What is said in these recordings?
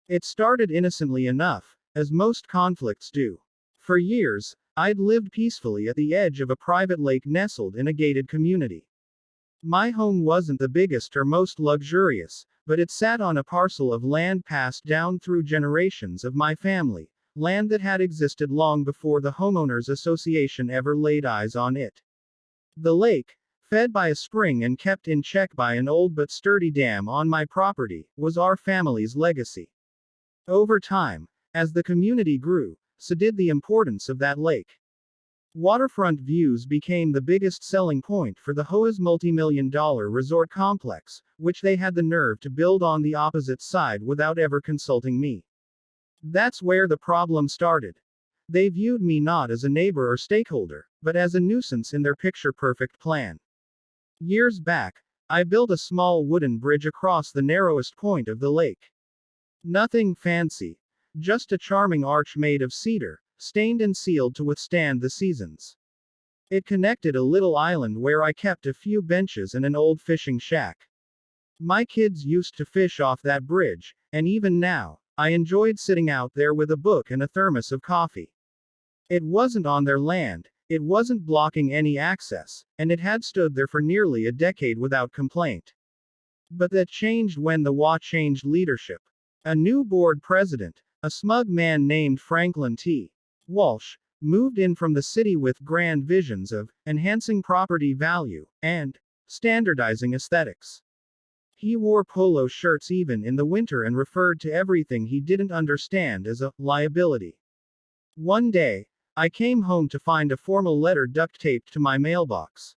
It started innocently enough, as most conflicts do. For years, I'd lived peacefully at the edge of a private lake nestled in a gated community. My home wasn't the biggest or most luxurious, but it sat on a parcel of land passed down through generations of my family, land that had existed long before the Homeowners Association ever laid eyes on it. The lake, fed by a spring and kept in check by an old but sturdy dam on my property, was our family's legacy. Over time, as the community grew, so did the importance of that lake. Waterfront views became the biggest selling point for the HOA's multi-million-dollar resort complex, which they had the nerve to build on the opposite side without ever consulting me. That's where the problem started. They viewed me not as a neighbor or stakeholder, but as a nuisance in their picture-perfect plan. Years back, I built a small wooden bridge across the narrowest point of the lake. Nothing fancy, just a charming arch made of cedar, stained and sealed to withstand the seasons. It connected a little island where I kept a few benches and an old fishing shack. My kids used to fish off that bridge, and even now, I enjoyed sitting out there with a book and a thermos of coffee. It wasn't on their land, it wasn't blocking any access, and it had stood there for nearly a decade without complaint. But that changed when the HOA changed leadership. A new board president, a smug man named Franklin T. Walsh, moved in from the city with grand visions of enhancing property value and standardizing aesthetics. He wore polo shirts even in the winter and referred to everything he didn't understand as a liability. One day, I came home to find a formal letter duct taped to my mailbox.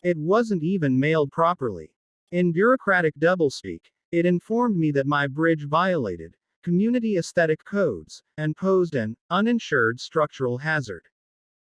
It wasn't even mailed properly. In bureaucratic doublespeak, it informed me that my bridge violated community aesthetic codes, and posed an uninsured structural hazard.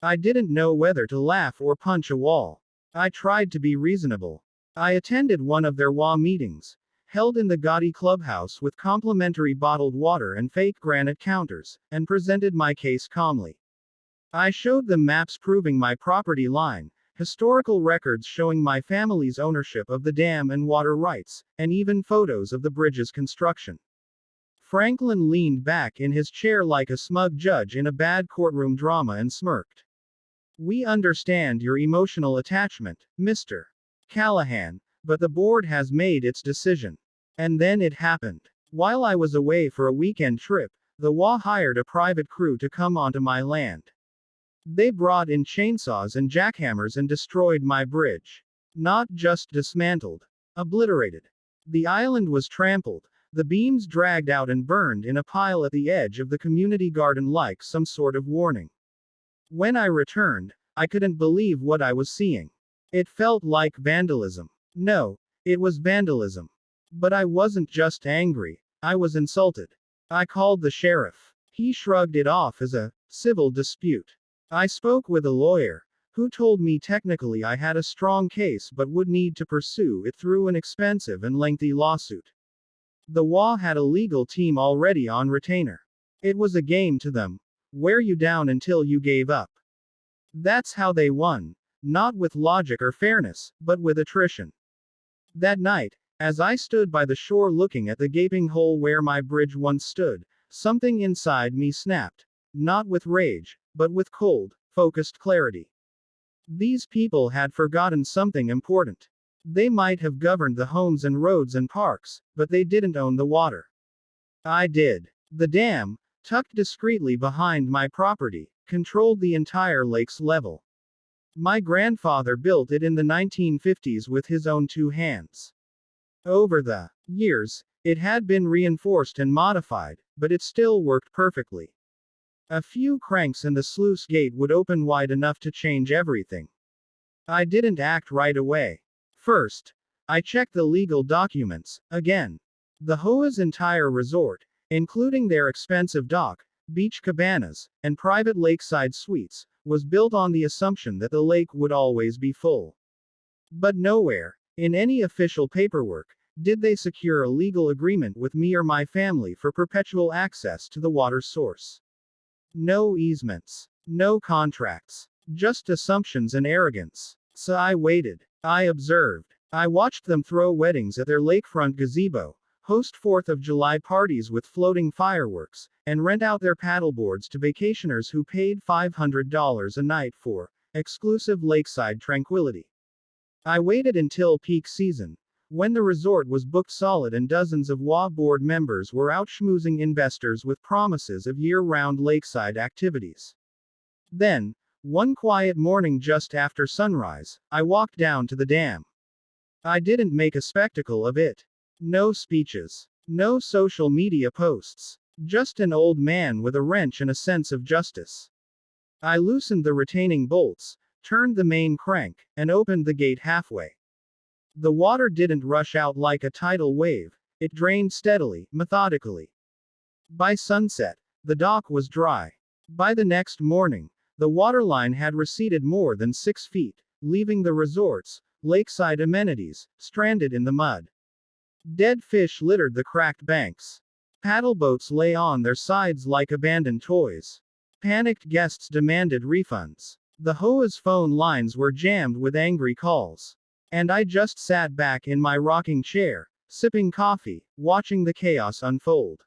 I didn't know whether to laugh or punch a wall. I tried to be reasonable. I attended one of their HOA meetings, held in the gaudy clubhouse with complimentary bottled water and fake granite counters, and presented my case calmly. I showed them maps proving my property line, historical records showing my family's ownership of the dam and water rights, and even photos of the bridge's construction. Franklin leaned back in his chair like a smug judge in a bad courtroom drama and smirked. "We understand your emotional attachment, Mr. Callahan, but the board has made its decision." And then it happened. While I was away for a weekend trip, the HOA hired a private crew to come onto my land. They brought in chainsaws and jackhammers and destroyed my bridge. Not just dismantled, obliterated. The island was trampled, the beams dragged out and burned in a pile at the edge of the community garden like some sort of warning. When I returned, I couldn't believe what I was seeing. It felt like vandalism. No, it was vandalism. But I wasn't just angry, I was insulted. I called the sheriff. He shrugged it off as a civil dispute. I spoke with a lawyer, who told me technically I had a strong case but would need to pursue it through an expensive and lengthy lawsuit. The HOA had a legal team already on retainer. It was a game to them. Wear you down until you gave up. That's how they won. Not with logic or fairness, but with attrition. That night, as I stood by the shore looking at the gaping hole where my bridge once stood, something inside me snapped. Not with rage, but with cold, focused clarity. These people had forgotten something important. They might have governed the homes and roads and parks, but they didn't own the water. I did. The dam, tucked discreetly behind my property, controlled the entire lake's level. My grandfather built it in the 1950s with his own two hands. Over the years, it had been reinforced and modified, but it still worked perfectly. A few cranks and the sluice gate would open wide enough to change everything. I didn't act right away. First, I checked the legal documents, again. The HOA's entire resort, including their expensive dock, beach cabanas, and private lakeside suites, was built on the assumption that the lake would always be full. But nowhere, in any official paperwork, did they secure a legal agreement with me or my family for perpetual access to the water source. No easements, no contracts, just assumptions and arrogance. So I waited. I observed. I watched them throw weddings at their lakefront gazebo, host 4th of July parties with floating fireworks, and rent out their paddleboards to vacationers who paid $500 a night for exclusive lakeside tranquility. I waited until peak season, when the resort was booked solid and dozens of HOA board members were out schmoozing investors with promises of year-round lakeside activities. Then, one quiet morning just after sunrise, I walked down to the dam. I didn't make a spectacle of it. No speeches. No social media posts. Just an old man with a wrench and a sense of justice. I loosened the retaining bolts, turned the main crank, and opened the gate halfway. The water didn't rush out like a tidal wave, it drained steadily, methodically. By sunset, the dock was dry. By the next morning, the waterline had receded more than 6 feet, leaving the resort's lakeside amenities stranded in the mud. Dead fish littered the cracked banks. Paddle boats lay on their sides like abandoned toys. Panicked guests demanded refunds. The HOA's phone lines were jammed with angry calls. And I just sat back in my rocking chair, sipping coffee, watching the chaos unfold.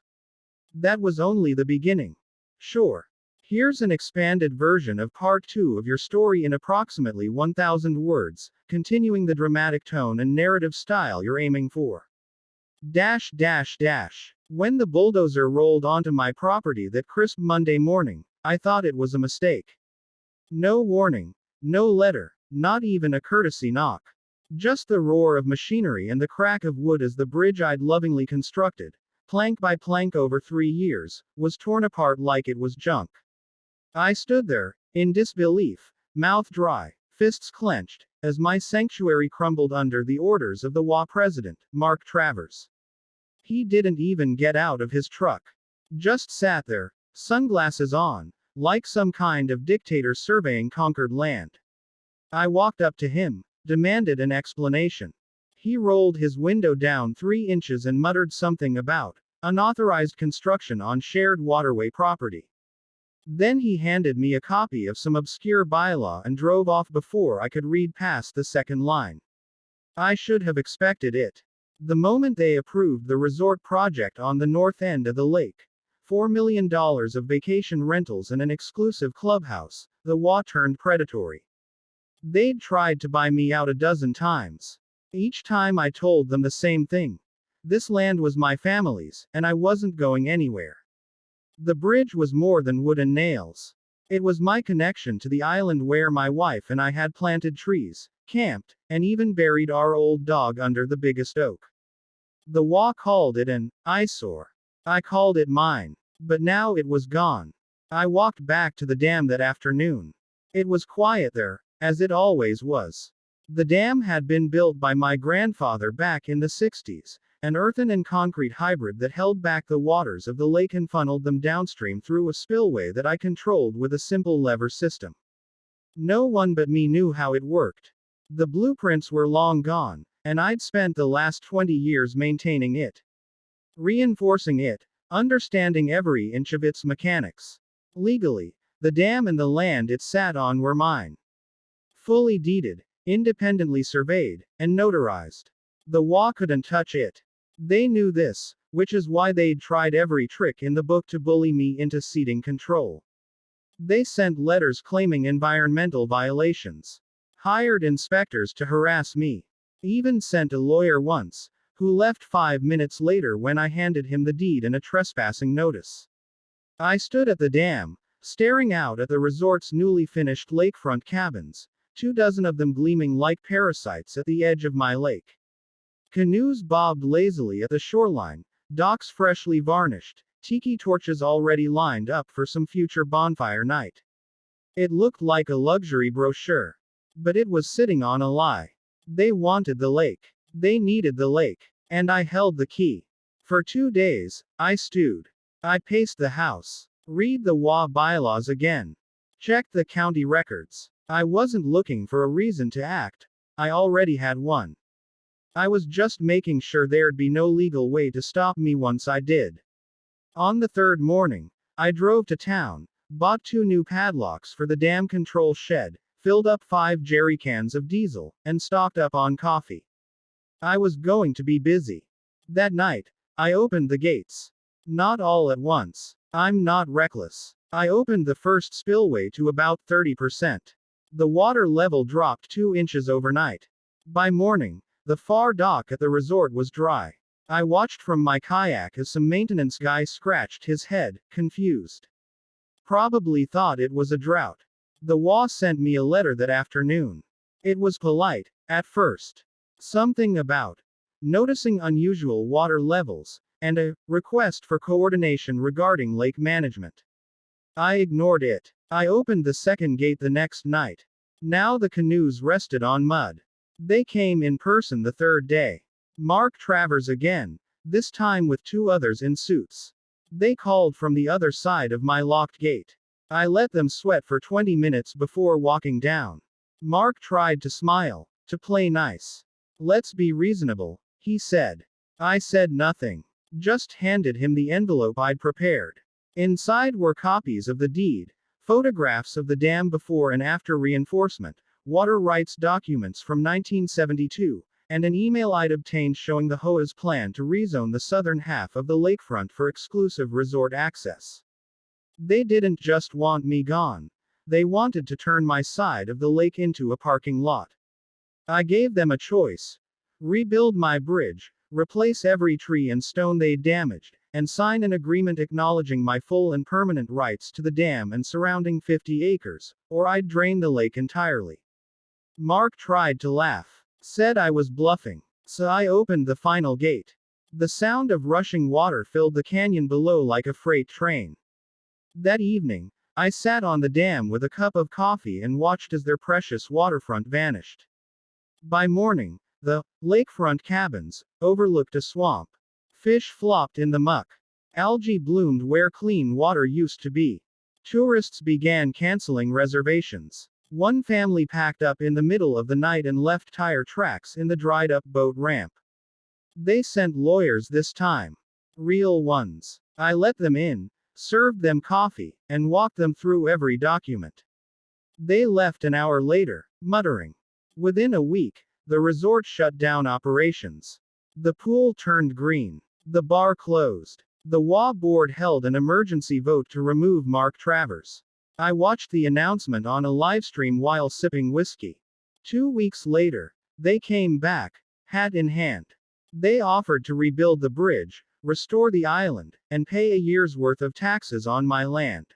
That was only the beginning. Sure. Here's an expanded version of part 2 of your story in approximately 1,000 words, continuing the dramatic tone and narrative style you're aiming for. When the bulldozer rolled onto my property that crisp Monday morning, I thought it was a mistake. No warning, no letter, not even a courtesy knock. Just the roar of machinery and the crack of wood as the bridge I'd lovingly constructed, plank by plank over 3 years, was torn apart like it was junk. I stood there, in disbelief, mouth dry, fists clenched, as my sanctuary crumbled under the orders of the HOA president, Mark Travers. He didn't even get out of his truck. Just sat there, sunglasses on, like some kind of dictator surveying conquered land. I walked up to him, demanded an explanation. He rolled his window down 3 inches and muttered something about unauthorized construction on shared waterway property. Then he handed me a copy of some obscure bylaw and drove off before I could read past the second line. I should have expected it. The moment they approved the resort project on the north end of the lake, $4 million of vacation rentals and an exclusive clubhouse, the HOA turned predatory. They'd tried to buy me out a dozen times. Each time I told them the same thing. This land was my family's, and I wasn't going anywhere. The bridge was more than wood and nails. It was my connection to the island where my wife and I had planted trees, camped, and even buried our old dog under the biggest oak. The HOA called it an eyesore. I called it mine. But now it was gone. I walked back to the dam that afternoon. It was quiet there, as it always was. The dam had been built by my grandfather back in the 60s, an earthen and concrete hybrid that held back the waters of the lake and funneled them downstream through a spillway that I controlled with a simple lever system. No one but me knew how it worked. The blueprints were long gone, and I'd spent the last 20 years maintaining it. Reinforcing it, understanding every inch of its mechanics. Legally, the dam and the land it sat on were mine. Fully deeded, independently surveyed, and notarized. The HOA couldn't touch it. They knew this, which is why they'd tried every trick in the book to bully me into ceding control. They sent letters claiming environmental violations. Hired inspectors to harass me. Even sent a lawyer once, who left 5 minutes later when I handed him the deed and a trespassing notice. I stood at the dam, staring out at the resort's newly finished lakefront cabins, 24 of them gleaming like parasites at the edge of my lake. Canoes bobbed lazily at the shoreline, docks freshly varnished, tiki torches already lined up for some future bonfire night. It looked like a luxury brochure. But it was sitting on a lie. They wanted the lake. They needed the lake. And I held the key. For 2 days, I stewed. I paced the house. Read the HOA bylaws again. Checked the county records. I wasn't looking for a reason to act. I already had one. I was just making sure there'd be no legal way to stop me once I did. On the 3rd morning, I drove to town, bought 2 new padlocks for the dam control shed, filled up 5 jerry cans of diesel, and stocked up on coffee. I was going to be busy. That night, I opened the gates. Not all at once. I'm not reckless. I opened the first spillway to about 30%. The water level dropped 2 inches overnight. By morning, the far dock at the resort was dry. I watched from my kayak as some maintenance guy scratched his head, confused. Probably thought it was a drought. The HOA sent me a letter that afternoon. It was polite, at first. Something about noticing unusual water levels, and a request for coordination regarding lake management. I ignored it. I opened the second gate the next night. Now the canoes rested on mud. They came in person the third day. Mark Travers again, this time with 2 others in suits. They called from the other side of my locked gate. I let them sweat for 20 minutes before walking down. Mark tried to smile, to play nice. Let's be reasonable, he said. I said nothing. Just handed him the envelope I'd prepared. Inside were copies of the deed, photographs of the dam before and after reinforcement, water rights documents from 1972, and an email I'd obtained showing the HOA's plan to rezone the southern half of the lakefront for exclusive resort access. They didn't just want me gone. They wanted to turn my side of the lake into a parking lot. I gave them a choice. Rebuild my bridge, replace every tree and stone they'd damaged, and sign an agreement acknowledging my full and permanent rights to the dam and surrounding 50 acres, or I'd drain the lake entirely. Mark tried to laugh, said I was bluffing. So I opened the final gate. The sound of rushing water filled the canyon below like a freight train. That evening, I sat on the dam with a cup of coffee and watched as their precious waterfront vanished. By morning, the lakefront cabins overlooked a swamp. Fish flopped in the muck. Algae bloomed where clean water used to be. Tourists began canceling reservations. One family packed up in the middle of the night and left tire tracks in the dried up boat ramp. They sent lawyers this time. Real ones. I let them in, served them coffee, and walked them through every document. They left an hour later, muttering. Within a week, the resort shut down operations. The pool turned green. The bar closed. The HOA board held an emergency vote to remove Mark Travers. I watched the announcement on a livestream while sipping whiskey. 2 weeks later, they came back, hat in hand. They offered to rebuild the bridge, restore the island, and pay a year's worth of taxes on my land.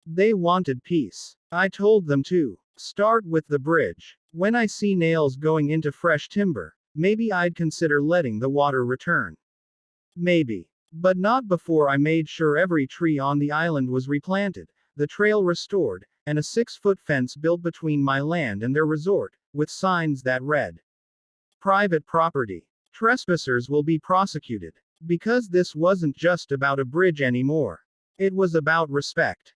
They wanted peace. I told them to start with the bridge. When I see nails going into fresh timber, maybe I'd consider letting the water return. Maybe. But not before I made sure every tree on the island was replanted, the trail restored, and a 6-foot fence built between my land and their resort, with signs that read, "Private property. Trespassers will be prosecuted." Because this wasn't just about a bridge anymore. It was about respect.